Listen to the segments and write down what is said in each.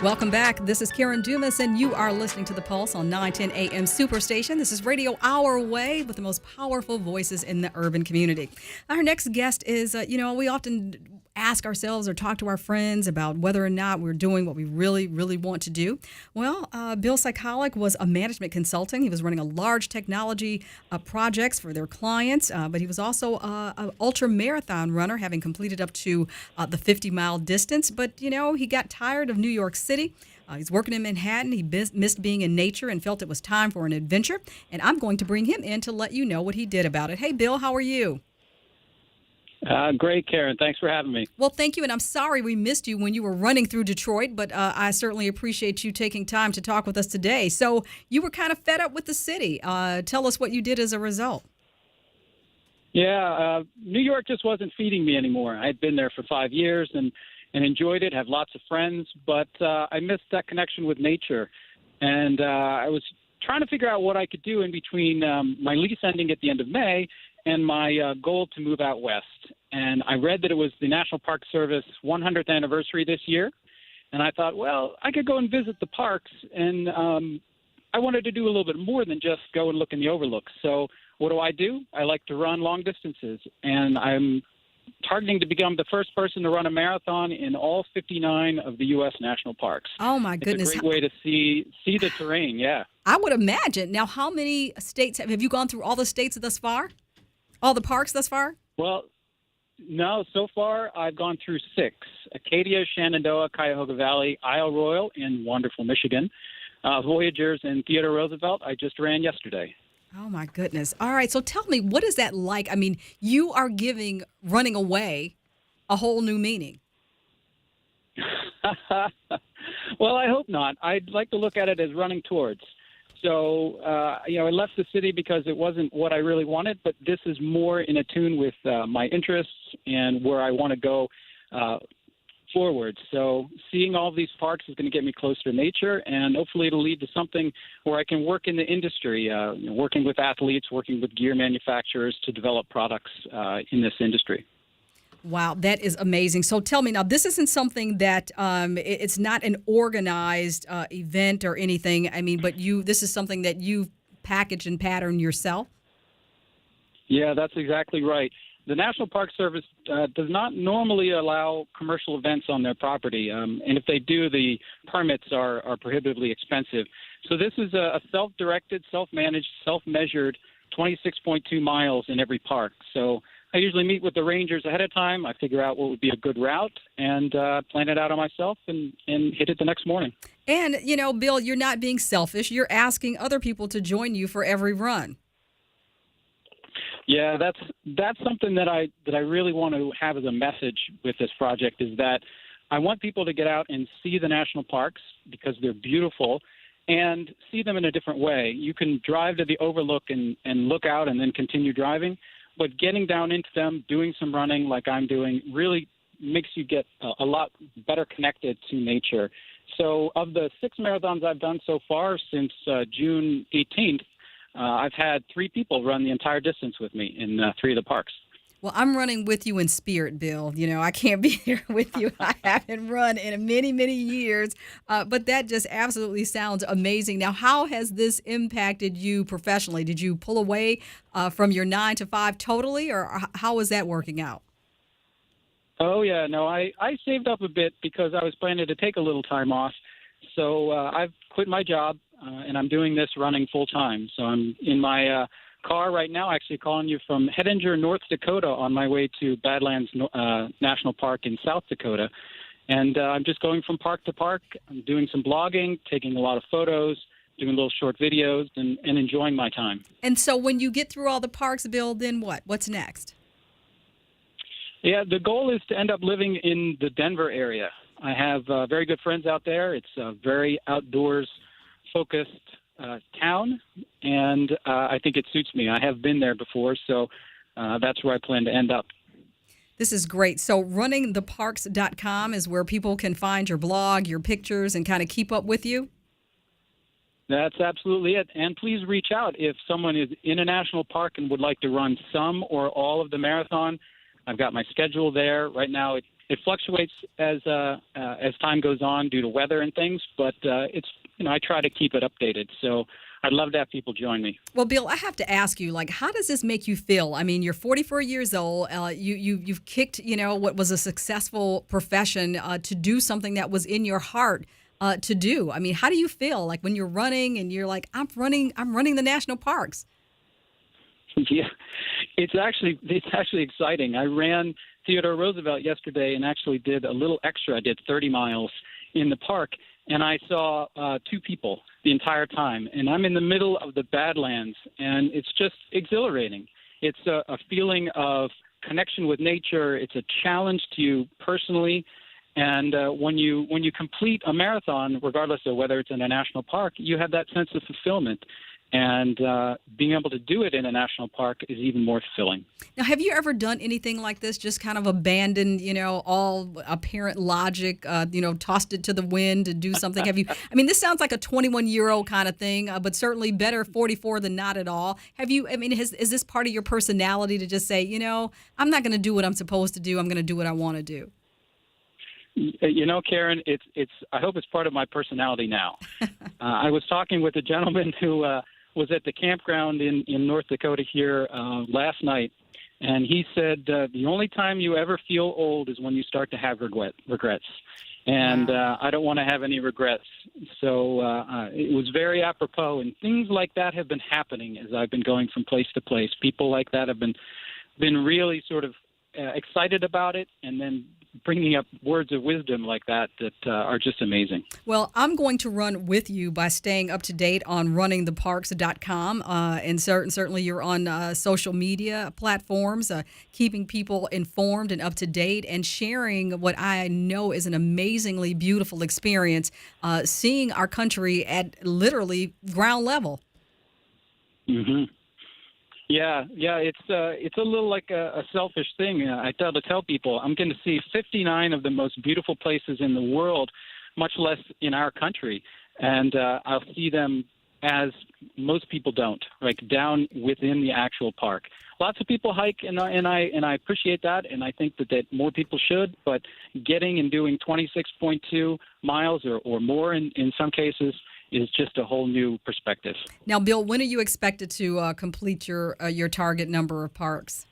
Welcome back. This is Karen Dumas, and you are listening to The Pulse on 910 AM Superstation. This is Radio Our Way with the most powerful voices in the urban community. Our next guest is, we often ask ourselves or talk to our friends about whether or not we're doing what we really, really want to do. Well, Bill Sikalik was a management consultant. He was running a large technology projects for their clients, but he was also an ultra marathon runner, having completed up to the 50-mile distance. But, he got tired of New York City. He's working in Manhattan. He missed being in nature and felt it was time for an adventure. And I'm going to bring him in to let you know what he did about it. Hey, Bill, how are you? Great, Karen. Thanks for having me. Well, thank you, and I'm sorry we missed you when you were running through Detroit, but I certainly appreciate you taking time to talk with us today. So you were kind of fed up with the city. Tell us what you did as a result. Yeah, New York just wasn't feeding me anymore. I'd been there for 5 years and enjoyed it, have lots of friends, but I missed that connection with nature. And I was trying to figure out what I could do in between my lease ending at the end of May and my goal to move out west. And I read that it was the National Park Service 100th anniversary this year. And I thought, well, I could go and visit the parks. And I wanted to do a little bit more than just go and look in the overlooks. So what do? I like to run long distances. And I'm targeting to become the first person to run a marathon in all 59 of the U.S. national parks. Oh, my goodness. It's a great way to see the terrain, yeah. I would imagine. Now, how many states have you gone through all the states thus far? All the parks thus far? Well, no, so far I've gone through 6. Acadia, Shenandoah, Cuyahoga Valley, Isle Royale in wonderful Michigan, Voyagers, and Theodore Roosevelt I just ran yesterday. Oh, my goodness. All right, so tell me, what is that like? I mean, you are giving running away a whole new meaning. Well, I hope not. I'd like to look at it as running towards. So, I left the city because it wasn't what I really wanted, but this is more in tune with my interests and where I want to go forward. So seeing all of these parks is going to get me closer to nature, and hopefully it'll lead to something where I can work in the industry, working with athletes, working with gear manufacturers to develop products in this industry. Wow, that is amazing. So tell me now, this isn't something that it's not an organized event or anything. I mean, but this is something that you package and pattern yourself? Yeah, that's exactly right. The National Park Service does not normally allow commercial events on their property. And if they do, the permits are prohibitively expensive. So this is a self-directed, self-managed, self-measured 26.2 miles in every park. So I usually meet with the rangers ahead of time. I figure out what would be a good route and plan it out on myself and hit it the next morning. And, Bill, you're not being selfish. You're asking other people to join you for every run. Yeah, that's something that I really want to have as a message with this project is that I want people to get out and see the national parks because they're beautiful and see them in a different way. You can drive to the overlook and look out and then continue driving. But getting down into them, doing some running like I'm doing, really makes you get a lot better connected to nature. So of the 6 marathons I've done so far since June 18th, I've had 3 people run the entire distance with me in 3 of the parks. Well, I'm running with you in spirit, Bill. I can't be here with you. I haven't run in many, many years, but that just absolutely sounds amazing. Now, how has this impacted you professionally? Did you pull away from your 9 to 5 totally, or how is that working out? Oh, yeah. No, I saved up a bit because I was planning to take a little time off. So I've quit my job, and I'm doing this running full time. So I'm in my car right now, actually calling you from Hettinger, North Dakota, on my way to Badlands National Park in South Dakota. And I'm just going from park to park. I'm doing some blogging, taking a lot of photos, doing little short videos, and enjoying my time. And so when you get through all the parks, Bill, then what? What's next? Yeah, the goal is to end up living in the Denver area. I have very good friends out there. It's a very outdoors-focused town, and I think it suits me. I have been there before, so that's where I plan to end up. This is great. So runningtheparks.com is where people can find your blog, your pictures, and kind of keep up with you? That's absolutely it. And please reach out if someone is in a national park and would like to run some or all of the marathon. I've got my schedule there. Right now It fluctuates as time goes on due to weather and things, but it's I try to keep it updated. So I'd love to have people join me. Well, Bill, I have to ask you, like, how does this make you feel? I mean, you're 44 years old. You've kicked, what was a successful profession to do something that was in your heart to do. I mean, how do you feel like when you're running and you're like, I'm running the national parks? Yeah, it's actually exciting. I ran Theodore Roosevelt yesterday and actually did a little extra. I did 30 miles in the park, and I saw two people the entire time. And I'm in the middle of the Badlands, and it's just exhilarating. It's a feeling of connection with nature. It's a challenge to you personally. And when you complete a marathon, regardless of whether it's in a national park, you have that sense of fulfillment. And being able to do it in a national park is even more fulfilling. Now, have you ever done anything like this, just kind of abandoned, all apparent logic, tossed it to the wind to do something? Have you? I mean, this sounds like a 21-year-old kind of thing, but certainly better 44 than not at all. Have you, is this part of your personality to just say, I'm not going to do what I'm supposed to do. I'm going to do what I want to do? Karen, it's. I hope it's part of my personality now. I was talking with a gentleman who was at the campground in North Dakota here last night, and he said the only time you ever feel old is when you start to have regrets. And I don't want to have any regrets. So it was very apropos, and things like that have been happening as I've been going from place to place. People like that have been really sort of excited about it, and then bringing up words of wisdom like that are just amazing. Well, I'm going to run with you by staying up to date on runningtheparks.com. And certainly you're on social media platforms, keeping people informed and up to date and sharing what I know is an amazingly beautiful experience, seeing our country at literally ground level. Mm-hmm. Yeah, it's a little like a selfish thing. I tell people I'm going to see 59 of the most beautiful places in the world, much less in our country, and I'll see them as most people don't, like down within the actual park. Lots of people hike, and I appreciate that, and I think that more people should. But getting and doing 26.2 miles or more in some cases is just a whole new perspective. Now, Bill, when are you expected to complete your target number of parks?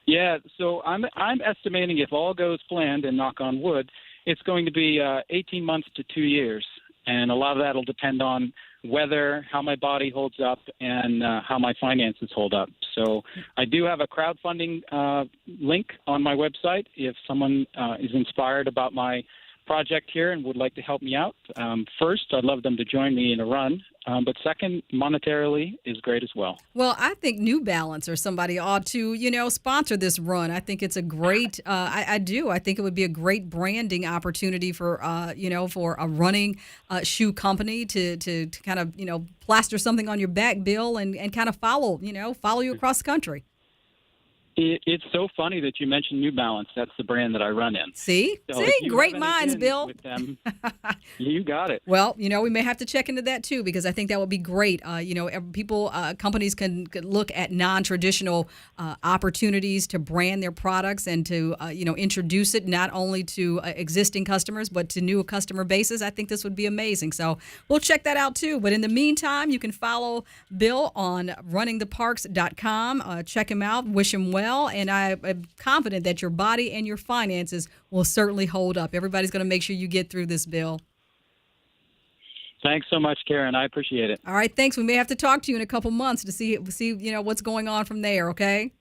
Yeah, so I'm estimating if all goes planned, and knock on wood, it's going to be 18 months to 2 years. And a lot of that will depend on weather, how my body holds up, and how my finances hold up. So I do have a crowdfunding link on my website if someone is inspired about my project here and would like to help me out. First, I'd love them to join me in a run. But second, monetarily is great as well. Well, I think New Balance or somebody ought to, sponsor this run. I think it's a great, I do. I think it would be a great branding opportunity for, for a running shoe company to kind of, plaster something on your back, Bill, and kind of follow you across the country. It's so funny that you mentioned New Balance. That's the brand that I run in. See, great minds, Bill. With them, you got it. Well, we may have to check into that too, because I think that would be great. Companies can look at non-traditional opportunities to brand their products and to introduce it not only to existing customers but to new customer bases. I think this would be amazing. So we'll check that out too. But in the meantime, you can follow Bill on runningtheparks.com. Check him out. Wish him well. And I am confident that your body and your finances will certainly hold up. Everybody's going to make sure you get through this, Bill. Thanks so much, Karen. I appreciate it. All right, thanks. We may have to talk to you in a couple months to see what's going on from there, okay?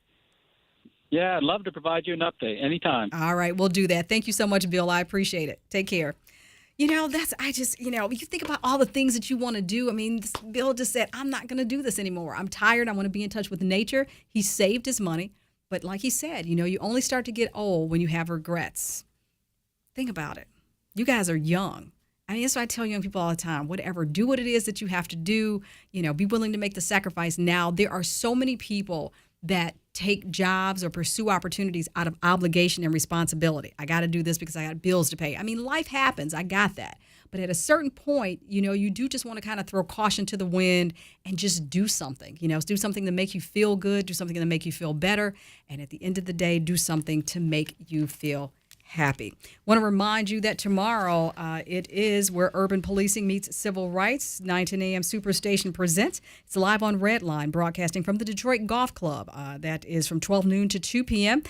Yeah, I'd love to provide you an update anytime. All right, we'll do that. Thank you so much, Bill. I appreciate it. Take care. You think about all the things that you want to do. I mean, Bill just said, I'm not going to do this anymore. I'm tired. I want to be in touch with nature. He saved his money. But like he said, you only start to get old when you have regrets. Think about it. You guys are young. I mean, that's what I tell young people all the time. Whatever, do what it is that you have to do. Be willing to make the sacrifice now. There are so many people that take jobs or pursue opportunities out of obligation and responsibility. I got to do this because I got bills to pay. I mean, life happens. I got that. But at a certain point, you do just want to kind of throw caution to the wind and just do something. Do something to make you feel good, do something to make you feel better. And at the end of the day, do something to make you feel happy. Want to remind you that tomorrow it is where urban policing meets civil rights. 910 AM Superstation presents. It's live on Redline, broadcasting from the Detroit Golf Club. That is from 12 noon to 2 p.m.